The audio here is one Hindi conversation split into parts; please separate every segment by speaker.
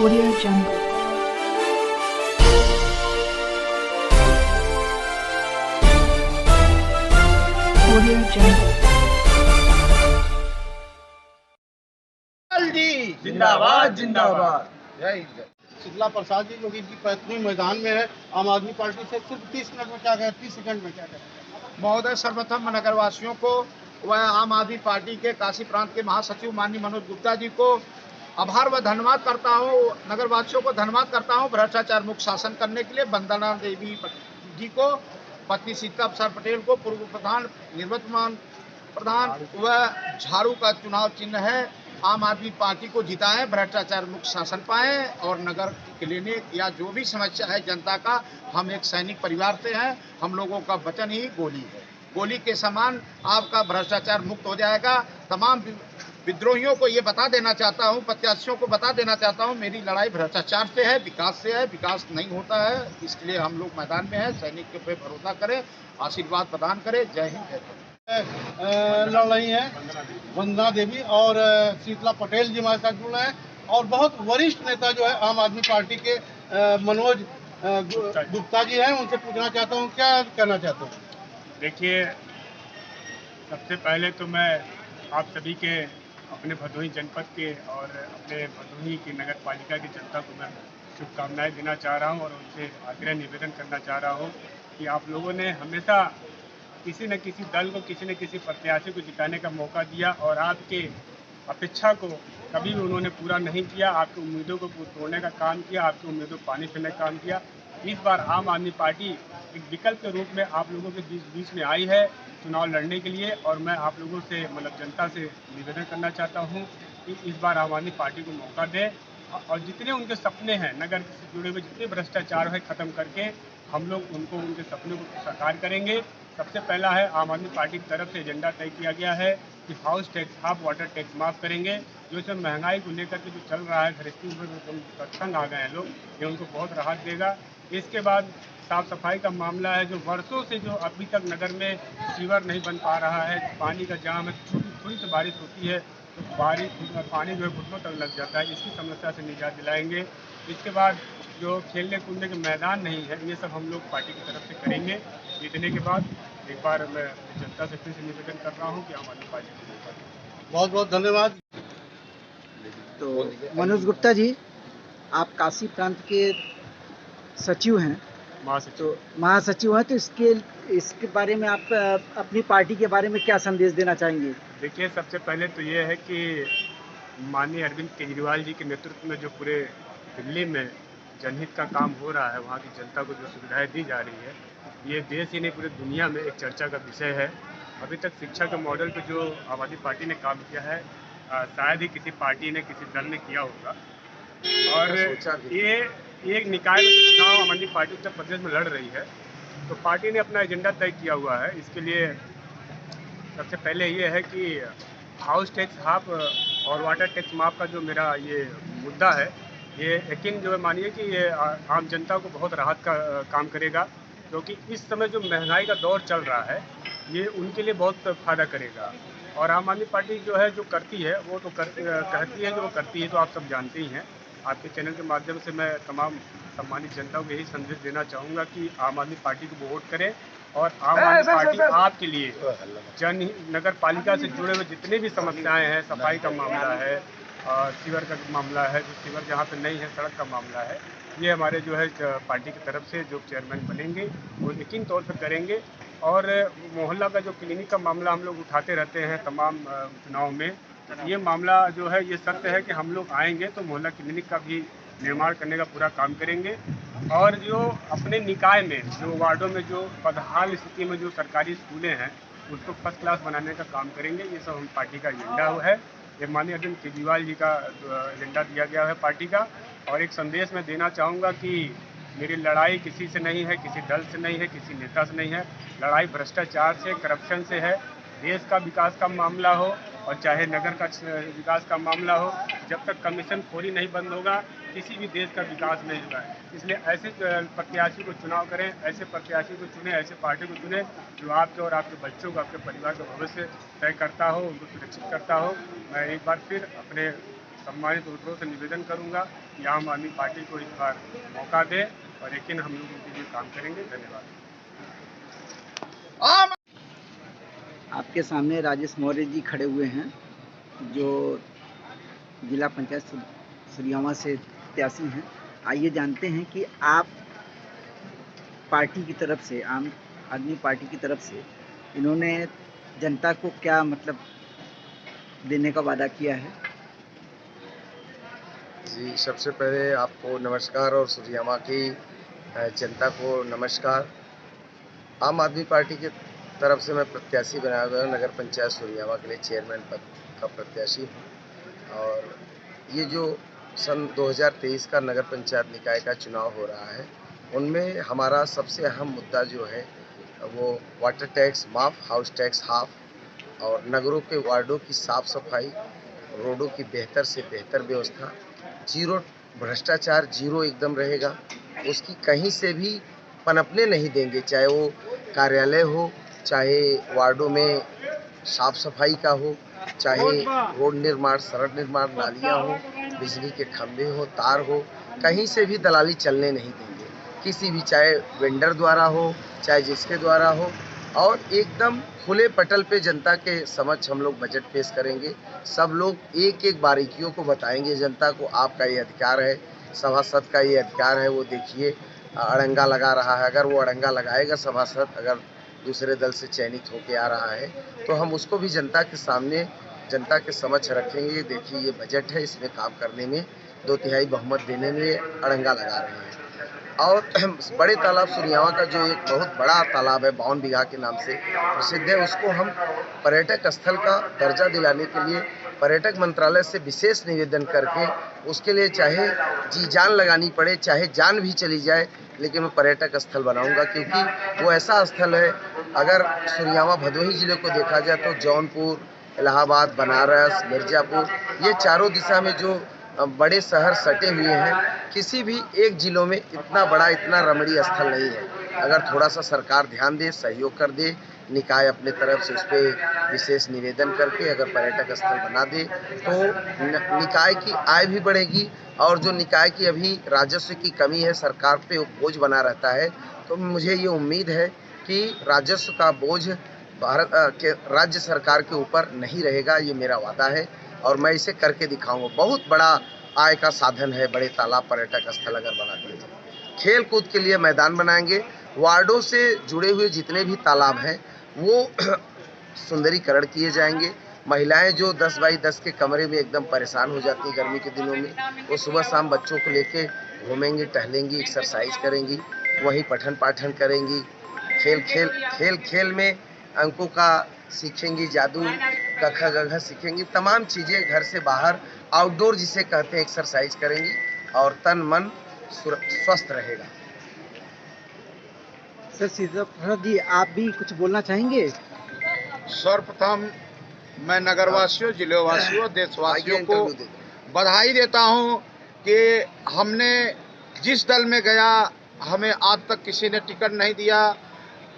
Speaker 1: Audio Jungle. Audio Jungle.
Speaker 2: जी
Speaker 3: जिंदाबाद जिंदाबाद।
Speaker 2: जय हिंद।
Speaker 4: शीतला प्रसाद जी जो कि इनकी पत्नी मैदान में है, आम आदमी पार्टी से सिर्फ 30 मिनट में क्या कहे, 30 सेकंड में क्या कहे।
Speaker 2: महोदय, सर्वप्रथम नगरवासियों को व आम आदमी पार्टी के काशी प्रांत के महासचिव माननीय मनोज गुप्ता जी को आभार व धन्यवाद करता हूँ। नगरवासियों को धन्यवाद करता हूँ भ्रष्टाचार मुक्त शासन करने के लिए। वंदना देवी जी को, पत्नी सीता प्रसाद पटेल को, पूर्व प्रधान निवर्तमान प्रधान व झाड़ू का चुनाव चिन्ह है। आम आदमी पार्टी को जिताएं, भ्रष्टाचार मुक्त शासन पाएं और नगर क्लिनिक या जो भी समस्या है जनता का, हम एक सैनिक परिवार से हैं। हम लोगों का वचन ही गोली है। गोली के समान आपका भ्रष्टाचार मुक्त हो जाएगा। तमाम विद्रोहियों को ये बता देना चाहता हूँ, प्रत्याशियों को बता देना चाहता हूँ, मेरी लड़ाई भ्रष्टाचार से है, विकास से है। विकास नहीं होता है, इसलिए हम लोग मैदान में हैं। सैनिक के पे भरोसा करें, आशीर्वाद प्रदान करें। जय हिंद, जय भारत।
Speaker 4: लड़ रही हैं वंदना देवी और शीतला पटेल जी हमारे साथ जुड़ रहे हैं, और बहुत वरिष्ठ नेता जो है आम आदमी पार्टी के मनोज गुप्ता जी हैं। उनसे पूछना चाहता हूँ, क्या कहना चाहते हैं।
Speaker 3: देखिए, सबसे पहले तो मैं आप सभी के, अपने भदोही जनपद के और अपने भदोही की नगर पालिका की जनता को मैं शुभकामनाएं देना चाह रहा हूं और उनसे आग्रह निवेदन करना चाह रहा हूं कि आप लोगों ने हमेशा किसी न किसी दल को, किसी न किसी प्रत्याशी को जिताने का मौका दिया और आपके अपेक्षा को कभी भी उन्होंने पूरा नहीं किया। आपकी उम्मीदों को तोड़ने का काम किया, आपकी उम्मीदों को पानी फिरने का काम किया। इस बार आम आदमी पार्टी एक विकल्प के रूप में आप लोगों के बीच में आई है चुनाव लड़ने के लिए, और मैं आप लोगों से, मतलब जनता से निवेदन करना चाहता हूं कि इस बार आम आदमी पार्टी को मौका दें और जितने उनके सपने हैं, नगर से जुड़े हुए जितने भ्रष्टाचार है, ख़त्म करके हम लोग उनको, उनके सपनों को साकार करेंगे। सबसे पहला है, आम आदमी पार्टी की तरफ से एजेंडा तय किया गया है कि house tax, half water tax माफ़ करेंगे। जो इसमें महंगाई को लेकर के जो चल रहा है, गृहस्थी ऊपर तंग आ गए हैं लोग, ये उनको बहुत राहत देगा। इसके बाद साफ़ सफाई का मामला है, जो वर्षों से जो अभी तक नगर में सीवर नहीं बन पा रहा है, पानी का जाम है, थोड़ी सी बारिश होती है तो पानी जो है घुटनों तक लग जाता है, इसकी समस्या से निजात दिलाएंगे। इसके बाद जो खेलने कूदने के मैदान नहीं है, ये सब हम लोग पार्टी की तरफ से करेंगे। जीतने के बाद एक बार मैं जनता से फिर से निवेदन कर रहा हूँ कि आम आदमी पार्टी को मौका दें।
Speaker 4: बहुत बहुत धन्यवाद।
Speaker 5: तो मनोज गुप्ता जी, आप काशी प्रांत के सचिव हैं, महासचिव हैं, तो इसके बारे में आप अपनी पार्टी के बारे में क्या संदेश देना चाहेंगे।
Speaker 3: देखिए, सबसे पहले तो ये है कि माननीय अरविंद केजरीवाल जी के नेतृत्व में जो पूरे दिल्ली में जनहित का काम हो रहा है, वहाँ की जनता को जो सुविधाएं दी जा रही है, ये देश ही नहीं पूरी दुनिया में एक चर्चा का विषय है। अभी तक शिक्षा के मॉडल पर जो आम आदमी पार्टी ने काम किया है, शायद ही किसी पार्टी ने, किसी दल ने किया होगा। और ये एक निकाय में चुनाव आम आदमी पार्टी उत्तर प्रदेश में लड़ रही है, तो पार्टी ने अपना एजेंडा तय किया हुआ है। इसके लिए सबसे पहले ये है कि हाउस टैक्स हाफ और वाटर टैक्स माफ का जो मेरा ये मुद्दा है, ये यकीन जो है मानिए कि ये आम जनता को बहुत राहत का काम करेगा, क्योंकि इस समय जो महंगाई का दौर चल रहा है, ये उनके लिए बहुत फ़ायदा करेगा। और आम आदमी पार्टी जो है जो करती है वो तो कहती है, जो वो करती है तो आप सब जानते ही हैं। आपके चैनल के माध्यम से मैं तमाम सम्मानित जनता को यही संदेश देना चाहूँगा कि आम आदमी पार्टी को वोट करें और आम आदमी पार्टी आपके लिए नगर पालिका से जुड़े हुए जितने भी समस्याएं हैं, सफाई का मामला है, सीवर का मामला है, जो सीवर जहाँ पे नहीं है, सड़क का मामला है, ये हमारे जो है पार्टी की तरफ से जो चेयरमैन बनेंगे वो यकीन तौर पर करेंगे। और मोहल्ला का जो क्लिनिक का मामला हम लोग उठाते रहते हैं तमाम चुनाव में, ये मामला जो है, ये सत्य है कि हम लोग आएंगे तो मोहल्ला क्लिनिक का भी निर्माण करने का पूरा काम करेंगे। और जो अपने निकाय में, जो वार्डों में जो बदहाल स्थिति में जो सरकारी स्कूलें हैं, उसको फर्स्ट क्लास बनाने का काम करेंगे। ये सब हम पार्टी का एजेंडा है। ये माननीय अरविंद केजरीवाल जी का एजेंडा दिया गया है पार्टी का। और एक संदेश मैं देना चाहूँगा कि मेरी लड़ाई किसी से नहीं है, किसी दल से नहीं है, किसी नेता से नहीं है। लड़ाई भ्रष्टाचार से, करप्शन से है। देश का विकास का मामला हो और चाहे नगर का विकास का मामला हो, जब तक कमीशन खोरी नहीं बंद होगा, किसी भी देश का विकास नहीं होगा। इसलिए ऐसे प्रत्याशी को चुनाव करें, ऐसे प्रत्याशी को चुनें, ऐसे पार्टी को चुनें जो आपके और आपके बच्चों को, आपके परिवार का भविष्य तय करता हो, उनको सुरक्षित करता हो। मैं एक बार फिर अपने सम्मानित वोटरों से निवेदन करूंगा कि आम आदमी पार्टी को इस बार मौका दे और यकीन हम लोग उनके लिए काम करेंगे। धन्यवाद।
Speaker 5: आपके सामने राजेश मौर्य जी खड़े हुए हैं, जो जिला पंचायत सुरियामा से प्रत्याशी हैं। आइए जानते हैं कि आप पार्टी की तरफ से, आम आदमी पार्टी की तरफ से, इन्होंने जनता को क्या मतलब देने का वादा किया है।
Speaker 6: जी, सबसे पहले आपको नमस्कार और सुरियामा की जनता को नमस्कार। आम आदमी पार्टी की तरफ से मैं प्रत्याशी बनाया हुआ हूँ, नगर पंचायत सुरियामा के लिए चेयरमैन पद का प्रत्याशी हूँ। और ये जो सन 2023 का नगर पंचायत निकाय का चुनाव हो रहा है, उनमें हमारा सबसे अहम मुद्दा जो है वो वाटर टैक्स माफ, हाउस टैक्स हाफ और नगरों के वार्डों की साफ सफाई, रोडों की बेहतर से बेहतर व्यवस्था, जीरो भ्रष्टाचार, जीरो एकदम रहेगा। उसकी कहीं से भी पनपने नहीं देंगे, चाहे वो कार्यालय हो, चाहे वार्डों में साफ सफाई का हो, चाहे रोड निर्माण, सड़क निर्माण, नालियाँ हो, बिजली के खंभे हो, तार हो, कहीं से भी दलाली चलने नहीं देंगे किसी भी, चाहे वेंडर द्वारा हो, चाहे जिसके द्वारा हो। और एकदम खुले पटल पे जनता के समक्ष हम लोग बजट पेश करेंगे। सब लोग एक एक बारीकियों को बताएंगे जनता को, आपका ये अधिकार है, सभासद का ये अधिकार है। वो देखिए अड़ंगा लगा रहा है, अगर वो अड़ंगा लगाएगा सभासद, अगर दूसरे दल से चयनित होके आ रहा है, तो हम उसको भी जनता के सामने, जनता के समक्ष रखेंगे। देखिए ये बजट है, इसमें काम करने में 2/3 बहुमत देने में अड़ंगा लगा रहे हैं। और बड़े तालाब सुरियामा का जो एक बहुत बड़ा तालाब है, 52 बीघा के नाम से प्रसिद्ध है, उसको हम पर्यटक स्थल का दर्जा दिलाने के लिए पर्यटक मंत्रालय से विशेष निवेदन करके, उसके लिए चाहे जी जान लगानी पड़े, चाहे जान भी चली जाए, लेकिन मैं पर्यटक स्थल बनाऊंगा। क्योंकि वो ऐसा स्थल है, अगर सुरियामा भदोही जिले को देखा जाए तो जौनपुर, इलाहाबाद, बनारस, मिर्जापुर, ये चारों दिशा में जो बड़े शहर सटे हुए हैं, किसी भी एक जिलों में इतना बड़ा, इतना रमणीय स्थल नहीं है। अगर थोड़ा सा सरकार ध्यान दे, सहयोग कर दे, निकाय अपने तरफ से उस पर विशेष निवेदन करके अगर पर्यटक स्थल बना दे, तो निकाय की आय भी बढ़ेगी। और जो निकाय की अभी राजस्व की कमी है, सरकार पे बोझ बना रहता है, तो मुझे ये उम्मीद है कि राजस्व का बोझ भारत के राज्य सरकार के ऊपर नहीं रहेगा। ये मेरा वादा है और मैं इसे करके दिखाऊंगा। बहुत बड़ा आय का साधन है बड़े तालाब पर्यटक स्थल अगर बना दिए जाए। खेल कूद के लिए मैदान बनाएंगे, वार्डों से जुड़े हुए जितने भी तालाब हैं वो सुंदरीकरण किए जाएंगे। महिलाएं जो 10 बाई 10 के कमरे में एकदम परेशान हो जाती हैं गर्मी के दिनों में, वो सुबह शाम बच्चों को लेके घूमेंगी, टहलेंगी, एक्सरसाइज करेंगी, वहीं पठन पाठन करेंगी। खेल में अंकों का सीखेंगी, जादू कखा गघा सीखेंगी, तमाम चीज़ें घर से बाहर आउटडोर जिसे कहते हैं एक्सरसाइज करेंगी और तन मन स्वस्थ रहेगा।
Speaker 5: सर सीताप्रसाद जी, आप भी कुछ बोलना चाहेंगे।
Speaker 2: सर्वप्रथम मैं नगरवासियों, जिलेवासियों, देशवासियों को बधाई देता हूं कि हमने जिस दल में गया, हमें आज तक किसी ने टिकट नहीं दिया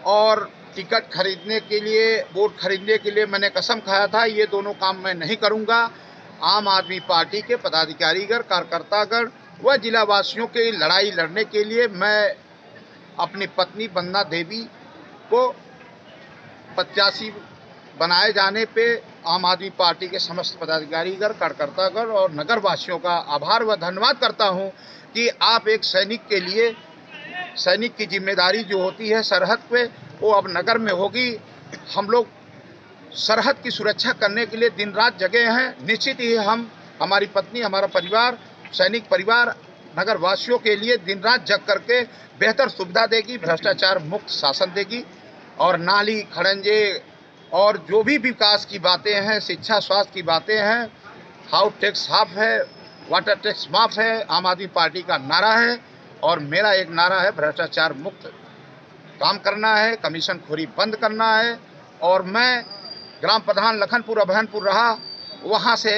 Speaker 2: और टिकट खरीदने के लिए, वोट खरीदने के लिए मैंने कसम खाया था ये दोनों काम मैं नहीं करूंगा। आम आदमी पार्टी के पदाधिकारीगण, कार्यकर्तागण व जिलावासियों की लड़ाई लड़ने के लिए मैं अपनी पत्नी वंदना देवी को प्रत्याशी बनाए जाने पे आम आदमी पार्टी के समस्त पदाधिकारीगण, कार्यकर्तागण और नगरवासियों का आभार व धन्यवाद करता हूं कि आप एक सैनिक के लिए, सैनिक की जिम्मेदारी जो होती है सरहद पे, वो अब नगर में होगी। हम लोग सरहद की सुरक्षा करने के लिए दिन रात जगे हैं। निश्चित ही हम, हमारी पत्नी, हमारा परिवार, सैनिक परिवार नगरवासियों के लिए दिन रात जग करके बेहतर सुविधा देगी, भ्रष्टाचार मुक्त शासन देगी और नाली, खड़ंजे और जो भी विकास की बातें हैं, शिक्षा, स्वास्थ्य की बातें हैं, हाउस टैक्स हाफ है, वाटर टैक्स माफ है, आम आदमी पार्टी का नारा है। और मेरा एक नारा है, भ्रष्टाचार मुक्त काम करना है, कमीशन खोरी बंद करना है। और मैं ग्राम प्रधान लखनपुर अभयनपुर रहा, वहाँ से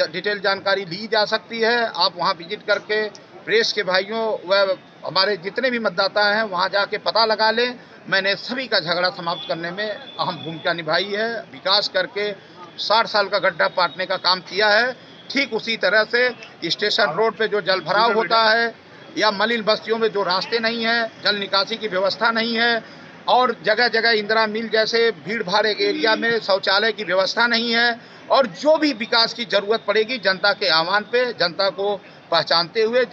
Speaker 2: डिटेल जानकारी ली जा सकती है। आप वहाँ विजिट करके प्रेस के भाइयों व हमारे जितने भी मतदाता हैं वहाँ जाके पता लगा लें। मैंने सभी का झगड़ा समाप्त करने में अहम भूमिका निभाई है। विकास करके 60 साल का गड्ढा पाटने का काम किया है। ठीक उसी तरह से स्टेशन रोड पे जो जल भराव होता है या मलिन बस्तियों में जो रास्ते नहीं है, जल निकासी की व्यवस्था नहीं है और जगह जगह इंदिरा मिल जैसे भीड़ भाड़ एरिया में शौचालय की व्यवस्था नहीं है और जो भी विकास की जरूरत पड़ेगी जनता के आह्वान पे, जनता को पहचानते हुए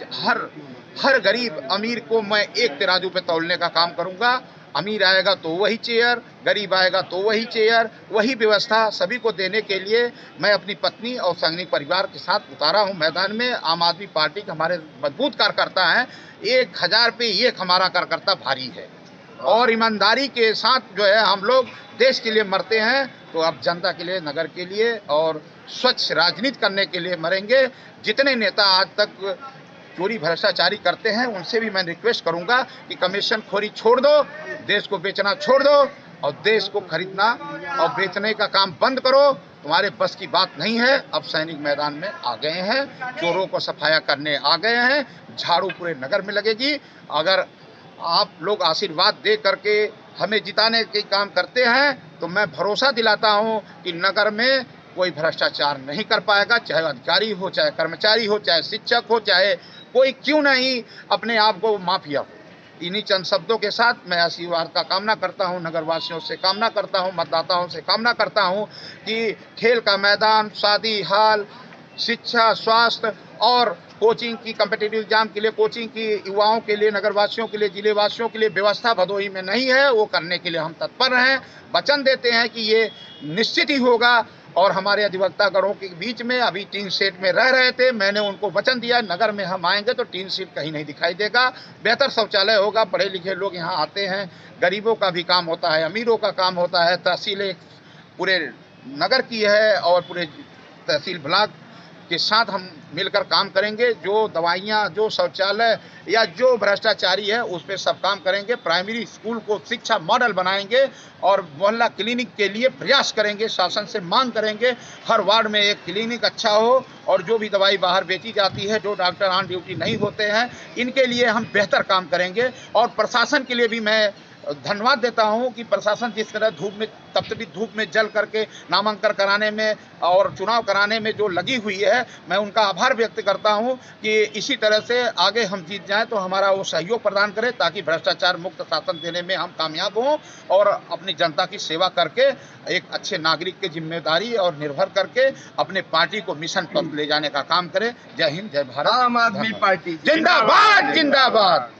Speaker 2: हर गरीब अमीर को मैं एक तराजू पे तौलने का काम करूंगा। अमीर आएगा तो वही चेयर, गरीब आएगा तो वही चेयर, वही व्यवस्था सभी को देने के लिए मैं अपनी पत्नी और सैनिक परिवार के साथ उतारा हूं मैदान में। आम आदमी पार्टी के हमारे मजबूत कार्यकर्ता हैं, 1000 पे 1 हमारा कार्यकर्ता भारी है और ईमानदारी के साथ जो है हम लोग देश के लिए मरते हैं तो अब जनता के लिए, नगर के लिए और स्वच्छ राजनीति करने के लिए मरेंगे। जितने नेता आज तक चोरी भ्रष्टाचारी करते हैं उनसे भी मैं रिक्वेस्ट करूंगा कि कमीशन खोरी छोड़ दो, देश को बेचना छोड़ दो और देश को खरीदना और बेचने का काम बंद करो। तुम्हारे बस की बात नहीं है। अब सैनिक मैदान में आ गए हैं, चोरों को सफाया करने आ गए हैं, झाड़ू पूरे नगर में लगेगी। अगर आप लोग आशीर्वाद दे करके हमें जिताने के काम करते हैं तो मैं भरोसा दिलाता हूं कि नगर में कोई भ्रष्टाचार नहीं कर पाएगा, चाहे अधिकारी हो, चाहे कर्मचारी हो, चाहे शिक्षक हो, चाहे कोई क्यों नहीं अपने आप को माफिया हो। इन्हीं चंद शब्दों के साथ मैं आशीर्वाद का कामना करता हूं, नगरवासियों से कामना करता हूं, मतदाताओं से कामना करता हूं कि खेल का मैदान, शादी हाल, शिक्षा, स्वास्थ्य और कोचिंग की कॉम्पिटिटिव एग्जाम के लिए कोचिंग की युवाओं के लिए, नगरवासियों के लिए, जिलेवासियों के लिए व्यवस्था भदोही में नहीं है, वो करने के लिए हम तत्पर हैं। वचन देते हैं कि ये निश्चित ही होगा और हमारे अधिवक्ता गणों के बीच में अभी टीन शेड में रह रहे थे, मैंने उनको वचन दिया नगर में हम आएंगे तो टीन शेड कहीं नहीं दिखाई देगा, बेहतर शौचालय होगा, पढ़े लिखे लोग यहाँ आते हैं, गरीबों का भी काम होता है, अमीरों का काम होता है। तहसीलें पूरे नगर की है और पूरे तहसील ब्लॉक के साथ हम मिलकर काम करेंगे। जो दवाइयाँ, जो शौचालय या जो भ्रष्टाचारी है उस पर सब काम करेंगे। प्राइमरी स्कूल को शिक्षा मॉडल बनाएंगे और मोहल्ला क्लिनिक के लिए प्रयास करेंगे, शासन से मांग करेंगे हर वार्ड में एक क्लिनिक अच्छा हो और जो भी दवाई बाहर बेची जाती है, जो डॉक्टर ऑन ड्यूटी नहीं होते हैं, इनके लिए हम बेहतर काम करेंगे। और प्रशासन के लिए भी मैं धन्यवाद देता हूं कि प्रशासन जिस तरह धूप में, तपती धूप में जल करके नामांकन कराने में और चुनाव कराने में जो लगी हुई है, मैं उनका आभार व्यक्त करता हूं कि इसी तरह से आगे हम जीत जाएं तो हमारा वो सहयोग प्रदान करें ताकि भ्रष्टाचार मुक्त शासन देने में हम कामयाब हों और अपनी जनता की सेवा करके एक अच्छे नागरिक की जिम्मेदारी और निर्भर करके अपने पार्टी को मिशन पर ले जाने का काम करें। जय हिंद, जय भारत।
Speaker 6: आम आदमी पार्टी
Speaker 2: जिंदाबाद, जिंदाबाद।